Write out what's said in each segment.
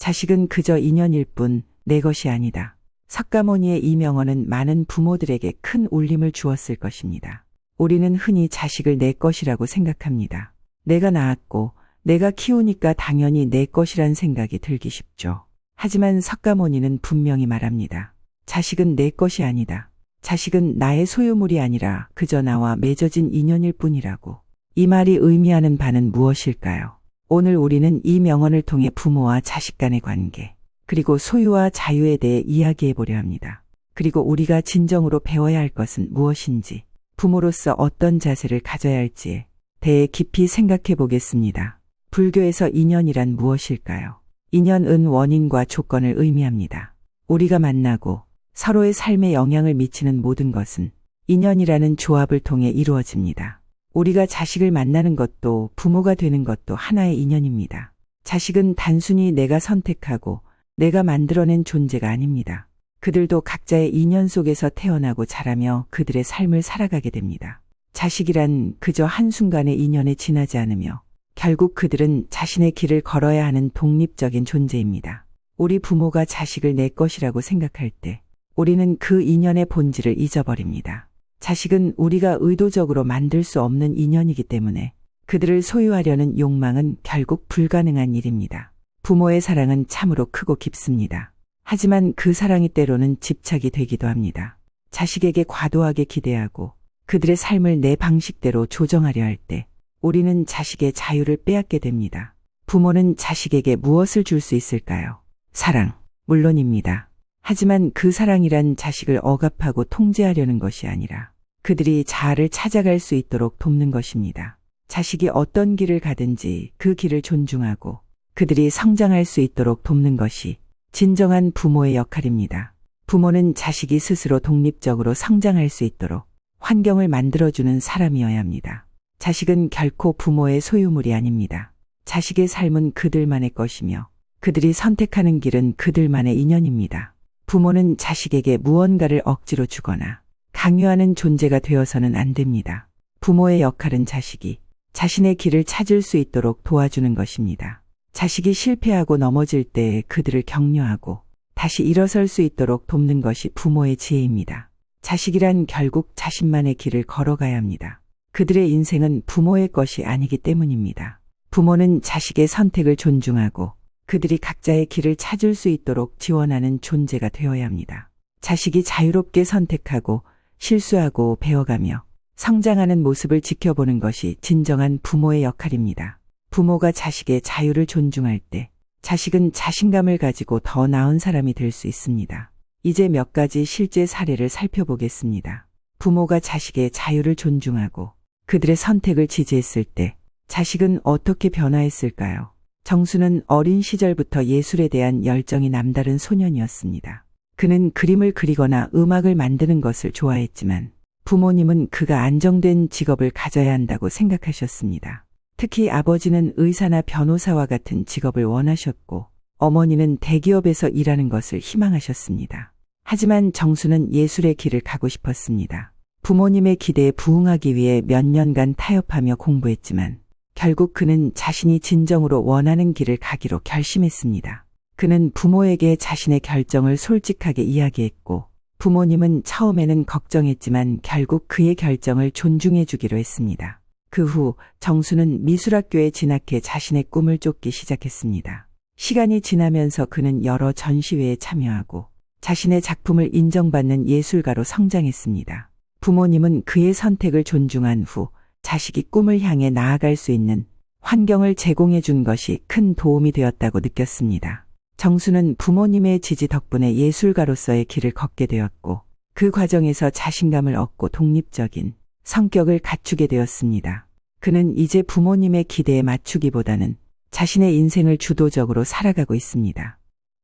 자식은 그저 인연일 뿐 내 것이 아니다. 석가모니의 이 명언은 많은 부모들에게 큰 울림을 주었을 것입니다. 우리는 흔히 자식을 내 것이라고 생각합니다. 내가 낳았고 내가 키우니까 당연히 내 것이란 생각이 들기 쉽죠. 하지만 석가모니는 분명히 말합니다. 자식은 내 것이 아니다. 자식은 나의 소유물이 아니라 그저 나와 맺어진 인연일 뿐이라고. 이 말이 의미하는 바는 무엇일까요? 오늘 우리는 이 명언을 통해 부모와 자식 간의 관계, 그리고 소유와 자유에 대해 이야기해 보려 합니다. 그리고 우리가 진정으로 배워야 할 것은 무엇인지, 부모로서 어떤 자세를 가져야 할지에 대해 깊이 생각해 보겠습니다. 불교에서 인연이란 무엇일까요? 인연은 원인과 조건을 의미합니다. 우리가 만나고 서로의 삶에 영향을 미치는 모든 것은 인연이라는 조합을 통해 이루어집니다. 우리가 자식을 만나는 것도 부모가 되는 것도 하나의 인연입니다. 자식은 단순히 내가 선택하고 내가 만들어낸 존재가 아닙니다. 그들도 각자의 인연 속에서 태어나고 자라며 그들의 삶을 살아가게 됩니다. 자식이란 그저 한순간의 인연에 지나지 않으며 결국 그들은 자신의 길을 걸어야 하는 독립적인 존재입니다. 우리 부모가 자식을 내 것이라고 생각할 때 우리는 그 인연의 본질을 잊어버립니다. 자식은 우리가 의도적으로 만들 수 없는 인연이기 때문에 그들을 소유하려는 욕망은 결국 불가능한 일입니다. 부모의 사랑은 참으로 크고 깊습니다. 하지만 그 사랑이 때로는 집착이 되기도 합니다. 자식에게 과도하게 기대하고 그들의 삶을 내 방식대로 조정하려 할 때 우리는 자식의 자유를 빼앗게 됩니다. 부모는 자식에게 무엇을 줄 수 있을까요? 사랑, 물론입니다. 하지만 그 사랑이란 자식을 억압하고 통제하려는 것이 아니라 그들이 자아를 찾아갈 수 있도록 돕는 것입니다. 자식이 어떤 길을 가든지 그 길을 존중하고 그들이 성장할 수 있도록 돕는 것이 진정한 부모의 역할입니다. 부모는 자식이 스스로 독립적으로 성장할 수 있도록 환경을 만들어주는 사람이어야 합니다. 자식은 결코 부모의 소유물이 아닙니다. 자식의 삶은 그들만의 것이며 그들이 선택하는 길은 그들만의 인연입니다. 부모는 자식에게 무언가를 억지로 주거나 강요하는 존재가 되어서는 안 됩니다. 부모의 역할은 자식이 자신의 길을 찾을 수 있도록 도와주는 것입니다. 자식이 실패하고 넘어질 때 그들을 격려하고 다시 일어설 수 있도록 돕는 것이 부모의 지혜입니다. 자식이란 결국 자신만의 길을 걸어가야 합니다. 그들의 인생은 부모의 것이 아니기 때문입니다. 부모는 자식의 선택을 존중하고 그들이 각자의 길을 찾을 수 있도록 지원하는 존재가 되어야 합니다. 자식이 자유롭게 선택하고 실수하고 배워가며 성장하는 모습을 지켜보는 것이 진정한 부모의 역할입니다. 부모가 자식의 자유를 존중할 때 자식은 자신감을 가지고 더 나은 사람이 될 수 있습니다. 이제 몇 가지 실제 사례를 살펴보겠습니다. 부모가 자식의 자유를 존중하고 그들의 선택을 지지했을 때 자식은 어떻게 변화했을까요? 정수는 어린 시절부터 예술에 대한 열정이 남다른 소년이었습니다. 그는 그림을 그리거나 음악을 만드는 것을 좋아했지만 부모님은 그가 안정된 직업을 가져야 한다고 생각하셨습니다. 특히 아버지는 의사나 변호사와 같은 직업을 원하셨고 어머니는 대기업에서 일하는 것을 희망하셨습니다. 하지만 정수는 예술의 길을 가고 싶었습니다. 부모님의 기대에 부응하기 위해 몇 년간 타협하며 공부했지만 결국 그는 자신이 진정으로 원하는 길을 가기로 결심했습니다. 그는 부모에게 자신의 결정을 솔직하게 이야기했고 부모님은 처음에는 걱정했지만 결국 그의 결정을 존중해 주기로 했습니다. 그 후 정수는 미술학교에 진학해 자신의 꿈을 쫓기 시작했습니다. 시간이 지나면서 그는 여러 전시회에 참여하고 자신의 작품을 인정받는 예술가로 성장했습니다. 부모님은 그의 선택을 존중한 후 자식이 꿈을 향해 나아갈 수 있는 환경을 제공해 준 것이 큰 도움이 되었다고 느꼈습니다. 정수는 부모님의 지지 덕분에 예술가로서의 길을 걷게 되었고 그 과정에서 자신감을 얻고 독립적인 성격을 갖추게 되었습니다. 그는 이제 부모님의 기대에 맞추기보다는 자신의 인생을 주도적으로 살아가고 있습니다.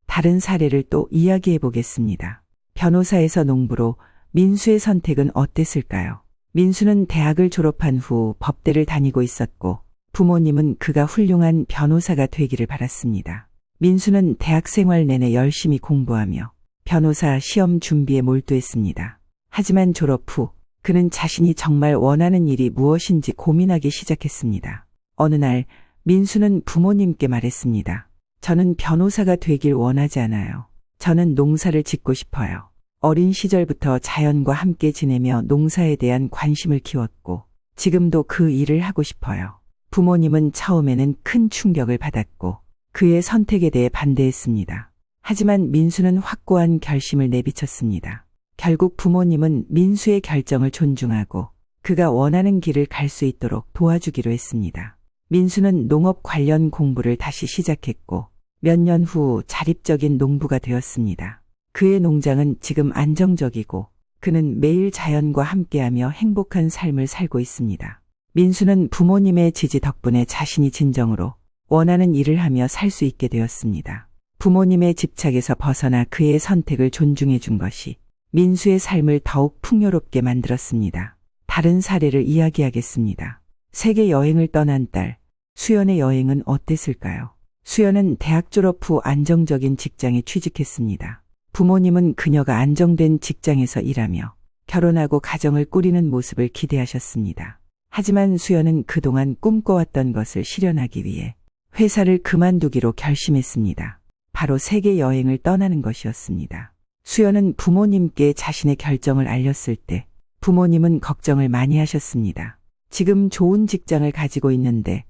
다른 사례를 또 이야기해 보겠습니다. 변호사에서 농부로 민수의 선택은 어땠을까요? 민수는 대학을 졸업한 후 법대를 다니고 있었고 부모님은 그가 훌륭한 변호사가 되기를 바랐습니다. 민수는 대학 생활 내내 열심히 공부하며 변호사 시험 준비에 몰두했습니다. 하지만 졸업 후 그는 자신이 정말 원하는 일이 무엇인지 고민하기 시작했습니다. 어느 날 민수는 부모님께 말했습니다. 저는 변호사가 되길 원하지 않아요. 저는 농사를 짓고 싶어요. 어린 시절부터 자연과 함께 지내며 농사에 대한 관심을 키웠고 지금도 그 일을 하고 싶어요. 부모님은 처음에는 큰 충격을 받았고 그의 선택에 대해 반대했습니다. 하지만 민수는 확고한 결심을 내비쳤습니다. 결국 부모님은 민수의 결정을 존중하고 그가 원하는 길을 갈 수 있도록 도와주기로 했습니다. 민수는 농업 관련 공부를 다시 시작했고 몇 년 후 자립적인 농부가 되었습니다. 그의 농장은 지금 안정적이고 그는 매일 자연과 함께하며 행복한 삶을 살고 있습니다. 민수는 부모님의 지지 덕분에 자신이 진정으로 원하는 일을 하며 살 수 있게 되었습니다. 부모님의 집착에서 벗어나 그의 선택을 존중해 준 것이 민수의 삶을 더욱 풍요롭게 만들었습니다. 다른 사례를 이야기하겠습니다. 세계 여행을 떠난 딸, 수연의 여행은 어땠을까요? 수연은 대학 졸업 후 안정적인 직장에 취직했습니다. 부모님은 그녀가 안정된 직장에서 일하며 결혼하고 가정을 꾸리는 모습을 기대하셨습니다. 하지만 수연은 그동안 꿈꿔왔던 것을 실현하기 위해 회사를 그만두기로 결심했습니다. 바로 세계 여행을 떠나는 것이었습니다. 수연은 부모님께 자신의 결정을 알렸을 때 부모님은 걱정을 많이 하셨습니다. 지금 좋은 직장을 가지고 있는데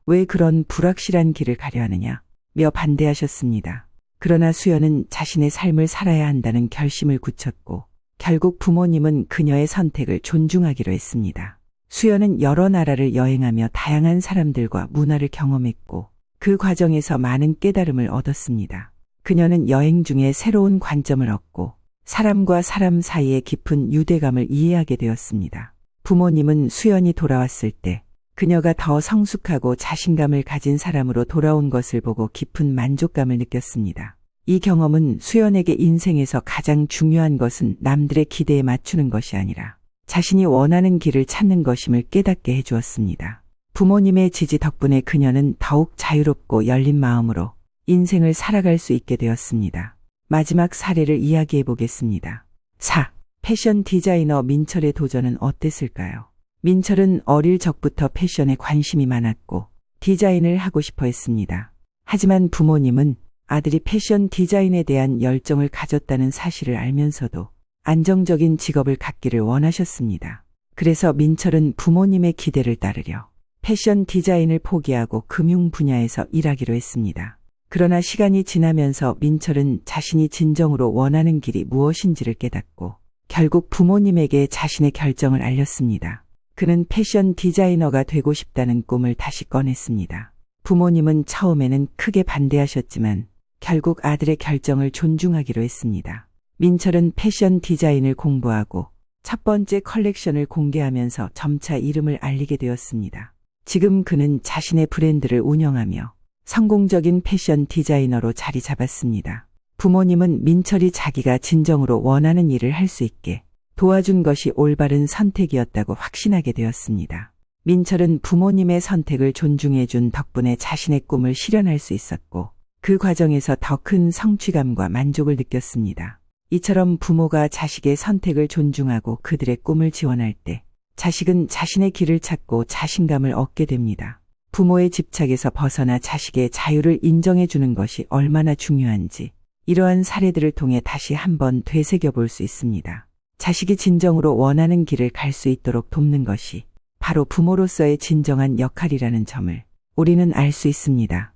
왜 그런 불확실한 길을 가려 하느냐 며 반대하셨습니다. 그러나 수연은 자신의 삶을 살아야 한다는 결심을 굳혔고 결국 부모님은 그녀의 선택을 존중하기로 했습니다. 수연은 여러 나라를 여행하며 다양한 사람들과 문화를 경험했고 그 과정에서 많은 깨달음을 얻었습니다. 그녀는 여행 중에 새로운 관점을 얻고 사람과 사람 사이의 깊은 유대감을 이해하게 되었습니다. 부모님은 수연이 돌아왔을 때 그녀가 더 성숙하고 자신감을 가진 사람으로 돌아온 것을 보고 깊은 만족감을 느꼈습니다. 이 경험은 수연에게 인생에서 가장 중요한 것은 남들의 기대에 맞추는 것이 아니라 자신이 원하는 길을 찾는 것임을 깨닫게 해주었습니다. 부모님의 지지 덕분에 그녀는 더욱 자유롭고 열린 마음으로 인생을 살아갈 수 있게 되었습니다. 마지막 사례를 이야기해 보겠습니다. 4. 패션 디자이너 민철의 도전은 어땠을까요? 민철은 어릴 적부터 패션에 관심이 많았고 디자인을 하고 싶어 했습니다. 하지만 부모님은 아들이 패션 디자인에 대한 열정을 가졌다는 사실을 알면서도 안정적인 직업을 갖기를 원하셨습니다. 그래서 민철은 부모님의 기대를 따르려 패션 디자인을 포기하고 금융 분야에서 일하기로 했습니다. 그러나 시간이 지나면서 민철은 자신이 진정으로 원하는 길이 무엇인지를 깨닫고 결국 부모님에게 자신의 결정을 알렸습니다. 그는 패션 디자이너가 되고 싶다는 꿈을 다시 꺼냈습니다. 부모님은 처음에는 크게 반대하셨지만 결국 아들의 결정을 존중하기로 했습니다. 민철은 패션 디자인을 공부하고 첫 번째 컬렉션을 공개하면서 점차 이름을 알리게 되었습니다. 지금 그는 자신의 브랜드를 운영하며 성공적인 패션 디자이너로 자리 잡았습니다. 부모님은 민철이 자기가 진정으로 원하는 일을 할 수 있게 도와준 것이 올바른 선택이었다고 확신하게 되었습니다. 민철은 부모님의 선택을 존중해 준 덕분에 자신의 꿈을 실현할 수 있었고 그 과정에서 더 큰 성취감과 만족을 느꼈습니다. 이처럼 부모가 자식의 선택을 존중하고 그들의 꿈을 지원할 때 자식은 자신의 길을 찾고 자신감을 얻게 됩니다. 부모의 집착에서 벗어나 자식의 자유를 인정해 주는 것이 얼마나 중요한지 이러한 사례들을 통해 다시 한번 되새겨 볼 수 있습니다. 자식이 진정으로 원하는 길을 갈 수 있도록 돕는 것이 바로 부모로서의 진정한 역할이라는 점을 우리는 알 수 있습니다.